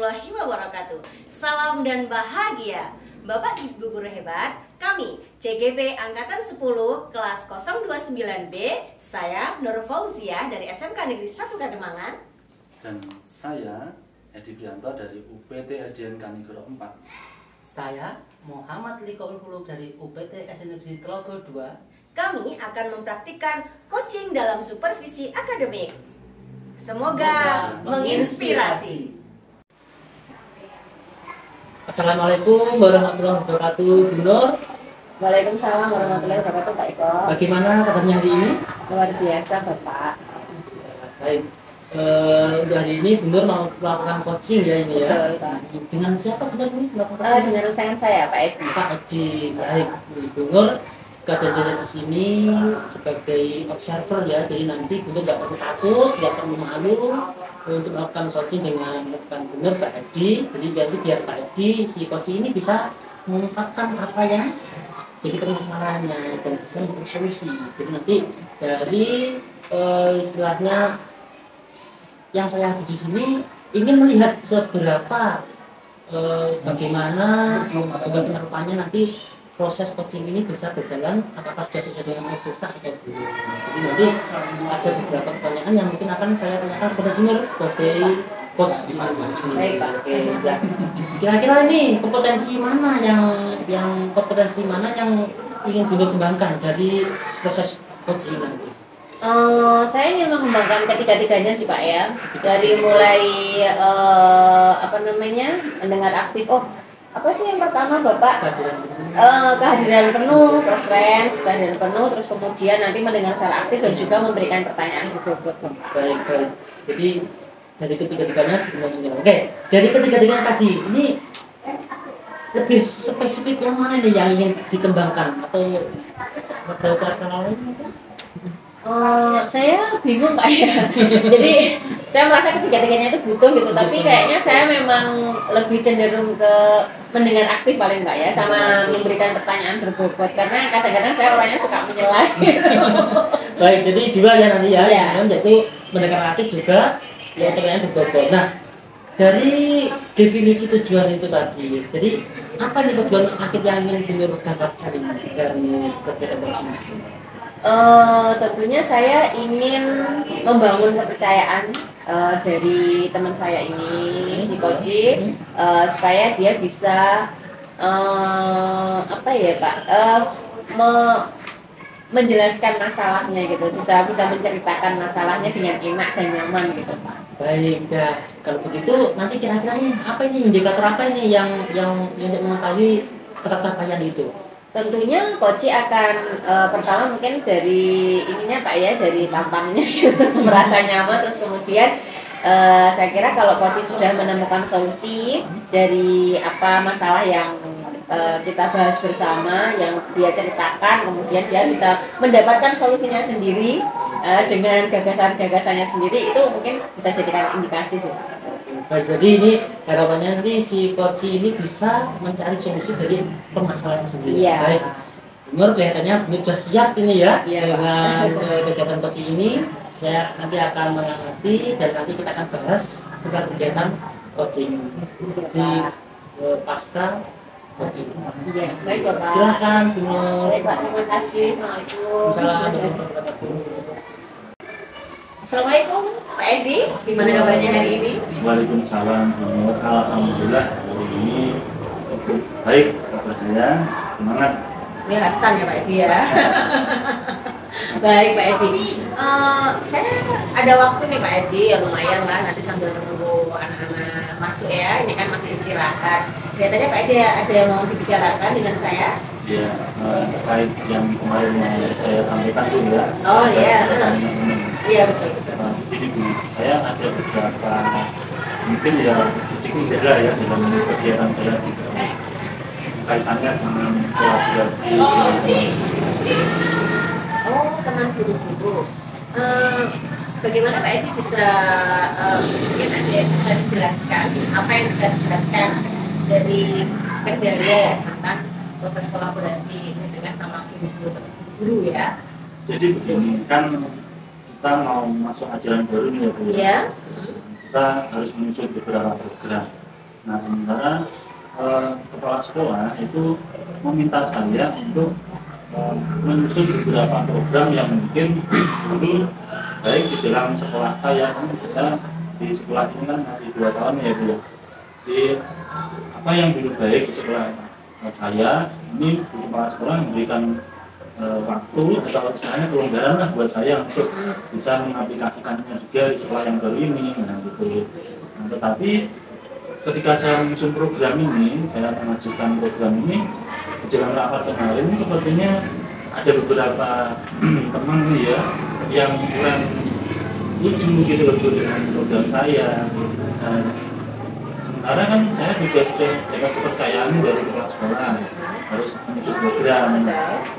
warahmatullahi wabarakatuh. Salam dan bahagia. Bapak Ibu guru hebat, kami CGP Angkatan 10 kelas 029B, saya Nur Fauziah dari SMK Negeri 1 Kademangan. Dan saya Edi Prianto dari UPT SDN Kanigoro 4. Saya Muhammad Likoul Hulu dari UPT SDN Negeri Telogo 2. Kami akan mempraktikkan coaching dalam supervisi akademik. Semoga menginspirasi. Assalamualaikum warahmatullahi wabarakatuh, Bu Nur. Waalaikumsalam warahmatullahi wabarakatuh, Pak Eko. Bagaimana kabarnya hari ini? Luar biasa, Bapak. Baik. Untuk hari ini Bu Nur mau melakukan coaching ya ini ya. Betul, Pak. Dengan siapa Bu Nur ini melakukan coaching? Dengan rekan saya, Pak Edi. Pak Edi. Baik, Bu Nur kader di sini sebagai observer ya, jadi nanti Bu Nur nggak perlu takut, nggak perlu malu untuk melakukan coaching dengan rekan Bu Nur, Pak Edi. Jadi nanti biar Pak Edi si coaching ini bisa mengungkapkan apa yang jadi permasalahannya dan bisa memberi solusi. Jadi nanti dari istilahnya yang saya hadir di sini ingin melihat seberapa bagaimana juga penerapannya nanti proses coaching ini bisa berjalan, apakah sudah sesuai dengan kita atau belum. Jadi nanti ada beberapa pertanyaan yang mungkin akan saya tanyakan kepada Bu Nur sebagai coach di sini. Baik, Pak. Oke, ya. Kira-kira ini kompetensi mana yang ingin Bu Nur kembangkan dari proses coaching nanti? Saya ingin mengembangkan ketiga-tiganya sih, Pak ya. Dari mulai mendengar aktif. Apa sih yang pertama, Bapak? Kehadiran penuh, preference, kehadiran penuh, terus kemudian nanti mendengar secara aktif dan juga memberikan pertanyaan berbobot, Bapak. Baik. Jadi dari ketiga-tiganya dimulai. Oke, dari ketiga-tiganya tadi ini lebih spesifik yang mana nih yang ingin dikembangkan atau modal cara lain? Saya bingung, Pak ya. Jadi saya merasa ketiga-tiganya itu butuh gitu, tapi kayaknya saya memang lebih cenderung ke mendengar aktif paling Pak ya, sama memberikan pertanyaan berbobot karena kadang-kadang saya orangnya suka menyela. Baik, jadi dua ya nanti ya. Iya. Yaitu mendengar aktif juga pertanyaan berbobot. Nah, dari definisi tujuan itu tadi, jadi apa nih tujuan akhir yang ingin Bu Nur dapatkan dari kegiatan ini? Tentunya saya ingin membangun kepercayaan dari teman saya ini, si coaching, supaya dia bisa menjelaskan masalahnya gitu, bisa menceritakan masalahnya dengan enak dan nyaman gitu, Pak. Baik, dah. Kalau begitu nanti kira-kira nih apa ini indikator apa ini yang untuk mengetahui tercapaian itu? Tentunya coach akan pertama mungkin dari ininya Pak ya, dari tampangnya merasa nyaman, terus kemudian saya kira kalau coach sudah menemukan solusi dari apa masalah yang kita bahas bersama, yang dia ceritakan, kemudian dia bisa mendapatkan solusinya sendiri dengan gagasan-gagasannya sendiri, itu mungkin bisa jadikan indikasi sih. Baik, jadi ini harapannya nanti si coach ini bisa mencari solusi dari permasalahan sendiri. Iya. Baik, Bu Nur kelihatannya Bu Nur sudah siap ini ya, Iya, dengan kegiatan coach ini. Saya nanti akan mengamati dan nanti kita akan bahas tentang kegiatan coaching di pasca coaching. Iya, baik Bapak. Silakan Bu Nur. Baik Pak, terima kasih. Assalamualaikum. Assalamualaikum Pak Edi, gimana kabarnya hari ini? Waalaikumsalam. Alhamdulillah hari ini cukup baik kabar saya. Semangat. Kelihatan ya Pak Edi ya. Baik Pak Edi. Saya ada waktu nih Pak Edi, ya lumayan lah, nanti sambil menunggu anak-anak masuk ya. Ini kan masih istirahat. Kelihatannya Pak Edi ada yang mau dibicarakan dengan saya? Ya, terkait yang kemarin yang saya sampaikan itu ya. Oh iya. Iya betul. Jadi saya ada beberapa mungkin ya sedikit beda ya dalam kegiatan saya di kaitannya dengan kolaborasi. Teman guru-guru. Bagaimana Pak Edi bisa mungkin ada bisa dijelaskan apa yang bisa dijelaskan dari kendala tentang proses kolaborasi ini dengan sama guru ya? Jadi begini kan kita mau masuk ajaran baru nih ya Bu. Iya. Kita harus menyusun beberapa program. Nah sementara kepala sekolah itu meminta saya untuk menyusun beberapa program yang mungkin dulu baik di dalam sekolah saya, kan bisa di sekolah ini kan masih 2 tahun ya Bu. Di apa yang dulu baik di sekolah saya, ini kepala sekolah memberikan waktu atau misalnya kelonggaran lah buat saya untuk bisa mengaplikasikannya juga di sekolah yang baru ini. Nah, gitu. Nah, tetapi ketika saya menyusun program ini, saya mengajukan program ini di dalam rapat kemarin ini sepertinya ada beberapa teman ya yang kurang lucu gitu loh dengan program saya. Nah, sementara kan saya juga sudah dapat kepercayaan dari kepala sekolah harus menyusun program.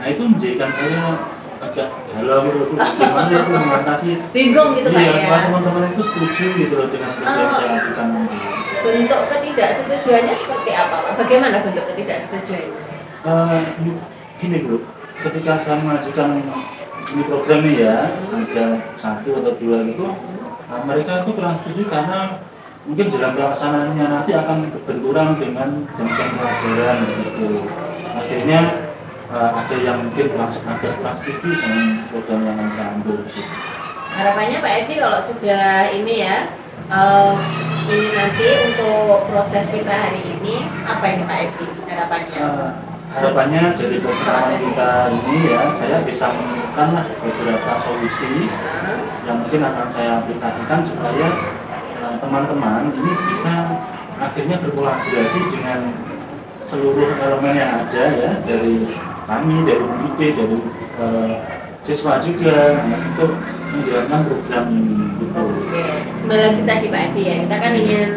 Nah itu menjadikan saya agak galau gitu, bagaimana itu mengatasi bingung gitu Pak iya, ya. setelah teman-teman itu setuju gitu loh dengan program saya ajukan nanti. Bentuk ketidaksetujuannya seperti apa Pak? Bagaimana bentuk ketidaksetujuannya? Gini bro, ketika saya mengajukan ini programnya ya, ada 1 atau 2 gitu, mereka itu kurang setuju karena mungkin dalam pelaksanaannya nanti akan berbenturan dengan jam-jam pelajaran gitu. Akhirnya ada yang mungkin agak kurang setuju sama program yang akan saya ambil gitu. Harapannya Pak Edi kalau sudah ini ya, ini nanti untuk proses kita hari ini, apa ini Pak Edi harapannya? Harapannya dari pertemuan kita ini ya, saya bisa menemukan lah beberapa solusi yang mungkin akan saya aplikasikan supaya teman-teman ini bisa akhirnya berkolaborasi dengan seluruh elemen yang ada ya, dari kami, dari pendidik, dari siswa juga untuk menjalankan program ini gitu. Oke, kembali lagi tadi Pak Edi ya, kita kan ingin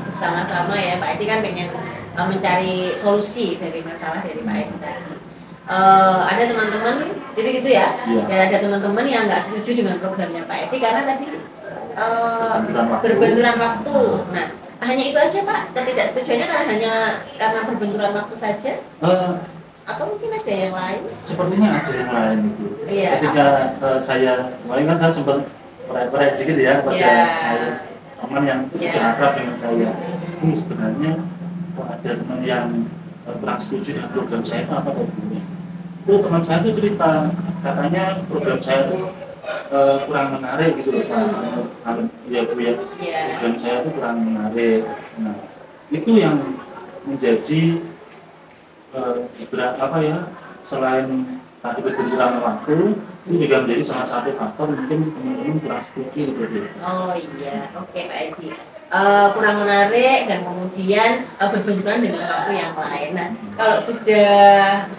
bersama-sama ya, Pak Edi kan pengen mencari solusi dari masalah dari Pak Edi tadi. Ada teman-teman, jadi gitu ya, dan ada teman-teman yang nggak setuju dengan programnya Pak Edi karena tadi berbenturan waktu. Nah, hanya itu aja Pak, ketidaksetujuannya karena berbenturan waktu saja? Atau mungkin ada yang lain? Sepertinya ada yang lain itu. Iya, ketika saya, kemarin kan saya sempat perai-perai sedikit ya pada teman yang sudah akrab dengan saya. Ini sebenarnya kok ada teman yang kurang setuju dengan program saya itu apa tuh? Itu teman saya itu cerita, katanya program saya itu kurang menarik gitu loh Pak. Ya Bu ya, program saya itu kurang menarik. Nah, itu yang menjadi apa ya, selain tadi berbenturan waktu, itu juga menjadi salah satu faktor mungkin teman-teman kurang setuju gitu. Oh iya, oke Pak Edi. Kurang menarik dan kemudian berbenturan dengan waktu yang lain. Nah, kalau sudah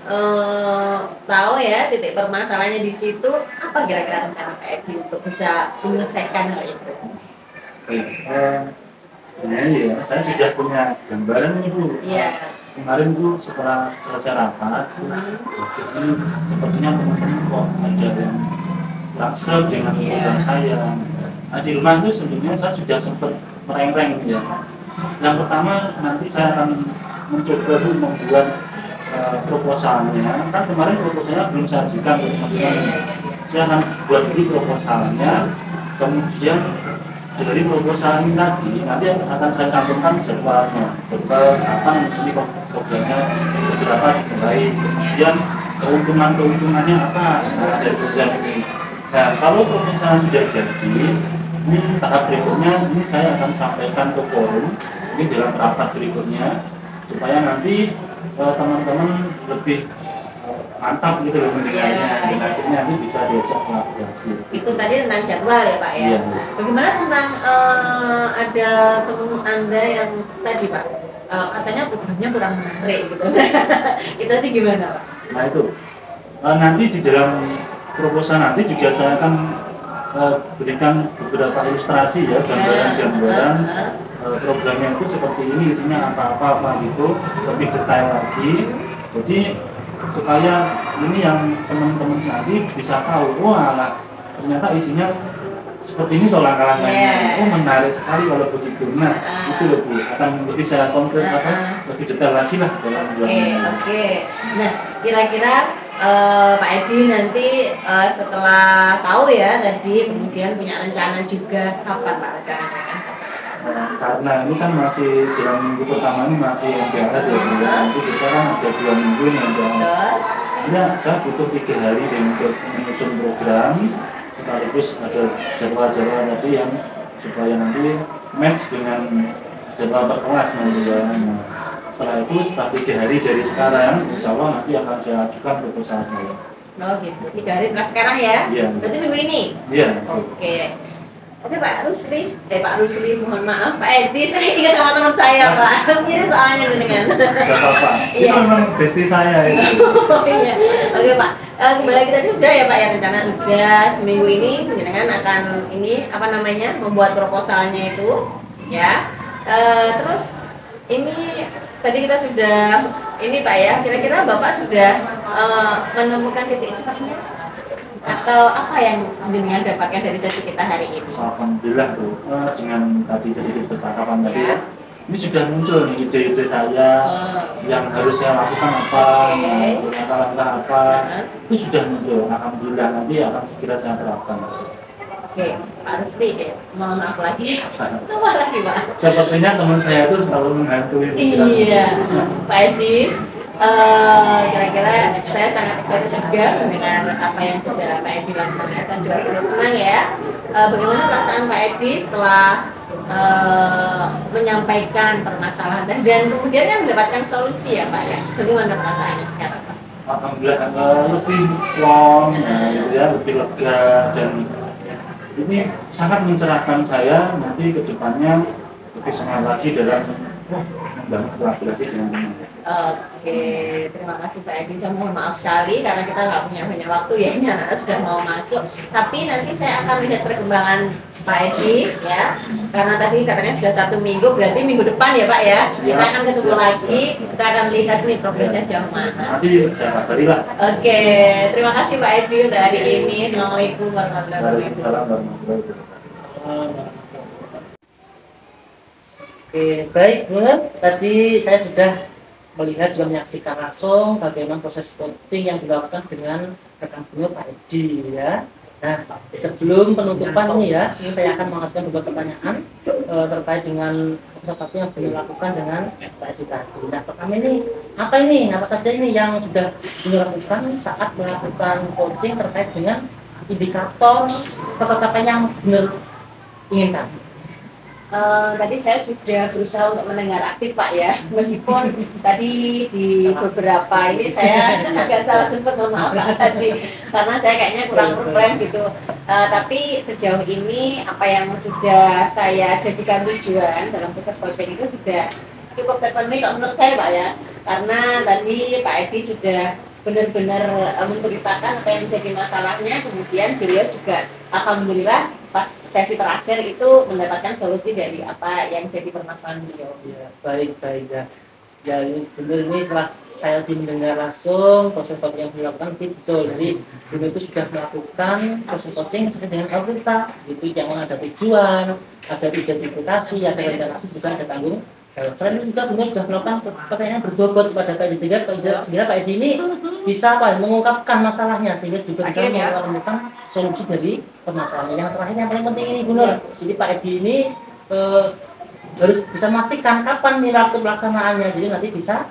tahu ya titik permasalahannya di situ, apa kira-kira rencana Pak Edi untuk bisa menyelesaikan hal itu? Sebenarnya ya, saya sudah punya gambaran nih Bu. Iya. Kemarin Bu setelah selesai rapat, ini sepertinya teman-teman kok ada yang kurang serap dengan program saya. Nah di rumah itu sebenarnya saya sudah sempat mereng-reng ya. Yang pertama nanti saya akan mencoba Bu membuat proposalnya. Kan kemarin proposalnya belum saya ajukan ke teman-teman. Saya akan buat dulu proposalnya, kemudian dari proposal ini tadi nanti akan saya cantumkan jadwalnya, jadwal kapan ini programnya berapa dimulai, kemudian keuntungannya apa dari program ini. Nah kalau proposal sudah jadi, ini tahap berikutnya ini saya akan sampaikan ke forum ini dalam rapat berikutnya supaya nanti teman-teman lebih mantap gitu loh mendengarnya, dan akhirnya nanti bisa diajak kolaborasi. Itu tadi tentang jadwal ya Pak ya. Iya. Bagaimana tentang ada teman Anda yang tadi Pak katanya programnya kurang menarik gitu. Itu tadi gimana Pak? Nah itu nanti di dalam proposal nanti juga saya akan berikan beberapa ilustrasi ya, gambaran-gambaran programnya itu seperti ini, isinya apa-apa gitu, lebih detail lagi. Jadi supaya ini yang teman-teman nanti bisa tahu, wah ternyata isinya seperti ini toh langkah-langkahnya. Oh menarik sekali kalau begitu. Nah itu lebih akan lebih saya konkret lebih detail lagi lah dalam bulannya. Oke. Nah kira-kira Pak Edi nanti setelah tahu ya tadi kemudian punya rencana juga kapan Pak rencananya kan? karena ini kan masih jelang minggu pertama ini masih MPLS ya, nanti kita kan ada 2 minggu nih ya, saya butuh 3 hari untuk menyusun program sekaligus ada jadwal-jadwal tadi yang supaya nanti match dengan jadwal per kelas nanti ya. Nah, setelah itu setelah 3 hari dari sekarang, insya Allah nanti akan saya ajukan proposal saya. Oh gitu, 3 hari setelah sekarang ya? Iya. Berarti minggu ini? Iya. Oke Pak Rusli, mohon maaf Pak Edi, saya ingat sama teman saya Pak. Mirip soalnya dengan. Tidak apa-apa. Itu Iya. memang bestie saya itu. Iya. Oke Pak, kembali kita sudah ya Pak ya, rencana udah seminggu ini dengan akan ini apa namanya membuat proposalnya itu ya. Terus ini tadi kita sudah ini Pak ya, kira-kira Bapak sudah menemukan titik cepatnya atau apa yang jenengan dapatkan dari sesi kita hari ini? Alhamdulillah tuh, dengan tadi sedikit percakapan tadi Ya. ya, ini sudah muncul nih ide-ide saya yang harus saya lakukan apa, langkah-langkah apa, itu sudah muncul. Alhamdulillah nanti akan segera saya terapkan. Oke, Pak Rusli, mohon maaf lagi. Apa lagi Pak? Sepertinya teman saya itu selalu menghantui Iya, Pak Edi. Kira-kira saya sangat excited juga dengan apa yang sudah Pak Edi lakukan dan juga terus senang ya. Bagaimana perasaan Pak Edi setelah menyampaikan permasalahan dan kemudian kan mendapatkan solusi ya Pak ya? Bagaimana perasaannya sekarang Pak? Alhamdulillah lebih long, ya, lebih lega dan ini sangat mencerahkan saya nanti ke depannya lebih semangat lagi dalam membangun kolaborasi dengan teman. Oke, terima kasih Pak Edi. Saya mohon maaf sekali karena kita nggak punya banyak waktu ya, ini anak-anak sudah mau masuk. Tapi nanti saya akan lihat perkembangan Pak Edi ya, karena tadi katanya sudah 1 minggu, berarti minggu depan ya Pak ya. Kita akan ketemu lagi, kita akan lihat nih progresnya jauh mana. Nanti saya kabari lah. Oke, terima kasih Pak Edi untuk hari ini. Assalamualaikum warahmatullahi wabarakatuh. Waalaikumsalam warahmatullahi wabarakatuh. Oke, baik Bu. Tadi saya sudah melihat, sudah menyaksikan langsung bagaimana proses coaching yang dilakukan dengan rekan beliau Pak Edi ya. Nah, sebelum penutupan nih ya, ini saya akan mengajukan beberapa pertanyaan terkait dengan observasi yang beliau lakukan dengan Pak Edi tadi. Nah, pertama ini apa saja ini yang sudah beliau lakukan saat melakukan coaching terkait dengan indikator tercapai yang benar inginkan? Tadi saya sudah berusaha untuk mendengar aktif Pak ya, meskipun tadi di beberapa ini saya agak salah sebut, mohon maaf Pak tadi, karena saya kayaknya kurang program gitu. Tapi sejauh ini apa yang sudah saya jadikan tujuan dalam proses coaching itu sudah cukup terpenuhi kalau menurut saya Pak ya, karena tadi Pak Edi sudah benar-benar menceritakan apa yang menjadi masalahnya, kemudian beliau juga alhamdulillah pas sesi terakhir itu mendapatkan solusi dari apa yang jadi permasalahan beliau. Ya, baik ya. Ya, ini benar ini setelah saya mendengar langsung proses coaching yang dilakukan betul. Jadi beliau itu sudah melakukan proses coaching sesuai dengan kalau kita itu yang ada tujuan, ada identifikasi, ada realisasi, juga ada tanggung. Selain itu juga beliau sudah melakukan pertanyaan berbobot kepada Pak Edi sehingga Pak Edi ini bisa mengungkapkan masalahnya sehingga juga bisa menemukan solusi dari permasalahannya. Yang terakhir yang paling penting ini Bu Nur. Jadi Pak Edi ini harus bisa memastikan kapan nih waktu pelaksanaannya. Jadi nanti bisa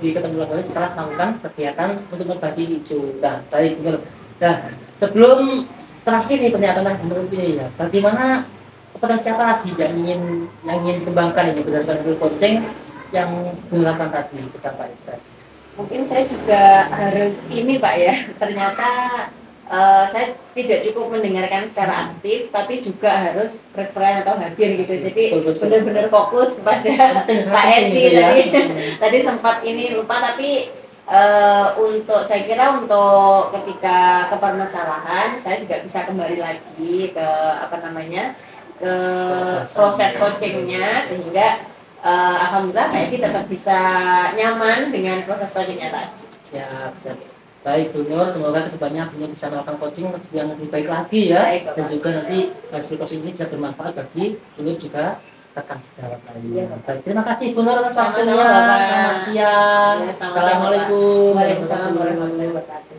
diketemu lagi setelah melakukan kegiatan untuk berbagi itu. Nah, baik Bu Nur. Nah, sebelum terakhir nih pernyataan menurut ini ya, bagaimana kepada siapa lagi yang ingin dikembangkan ini berdasarkan hasil coaching yang dilakukan tadi bersama Pak? Mungkin saya juga harus ini Pak ya, ternyata saya tidak cukup mendengarkan secara aktif, tapi juga harus referen atau hadir gitu. Jadi benar-benar fokus kepada Pak Edi tadi. Tadi sempat ini lupa, tapi untuk saya kira untuk ketika kepermasalahan saya juga bisa kembali lagi ke apa namanya ke proses coachingnya sehingga alhamdulillah Pak Edi tetap bisa nyaman dengan proses coachingnya tadi. Siap. Baik Bu Nur, semoga kedepannya Bu Nur bisa melakukan coaching yang lebih baik lagi ya. Baik, dan juga nanti hasil coaching ini bisa bermanfaat bagi Bu Nur juga rekan sejawat lainnya. Baik, terima kasih Bu Nur atas waktunya. Selamat siang. Ya, Assalamualaikum. Waalaikumsalam warahmatullahi wabarakatuh.